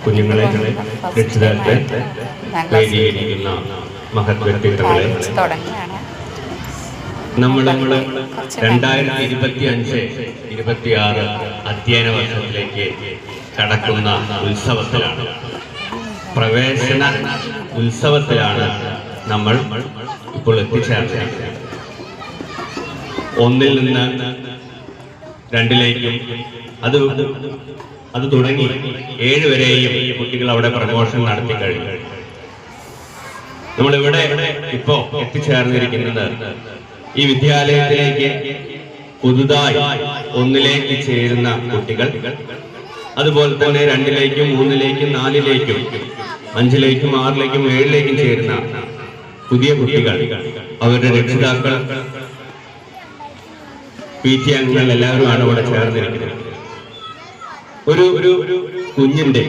കുഞ്ഞുങ്ങളെ രക്ഷിതാക്കളെ വേദിയിരിക്കുന്ന മഹത് വ്യക്തിത്വങ്ങളെ നമ്മൾ 2025-26 അധ്യയന വർഷത്തിലേക്ക് കടക്കുന്ന ഉത്സവത്തിലാണ്, പ്രവേശന ഉത്സവത്തിലാണ് നമ്മൾ ഇപ്പോൾ എത്തിച്ചേർന്നിരിക്കുന്നത്. 1 നിന്ന് 2 അത് തുടങ്ങി 7 വരെയും കുട്ടികൾ അവിടെ പ്രമോഷൻ നടത്തി കഴിഞ്ഞു. നമ്മളിവിടെ ഇപ്പോ എത്തിച്ചേർന്നിരിക്കുന്നത് ഈ വിദ്യാലയത്തിലേക്ക് പുതുതായി 1ലേക്ക് ചേരുന്ന കുട്ടികൾ, അതുപോലെ തന്നെ 2ലേക്കും 3ലേക്കും 4ലേക്കും 5ലേക്കും 6ലേക്കും 7ലേക്കും ചേരുന്ന പുതിയ കുട്ടികൾ, അവരുടെ രക്ഷിതാക്കൾ, PT അംഗങ്ങൾ എല്ലാവരുമാണ് ഇവിടെ ചേർന്നിരിക്കുന്നത്. ഒരു കുഞ്ഞിന്റെ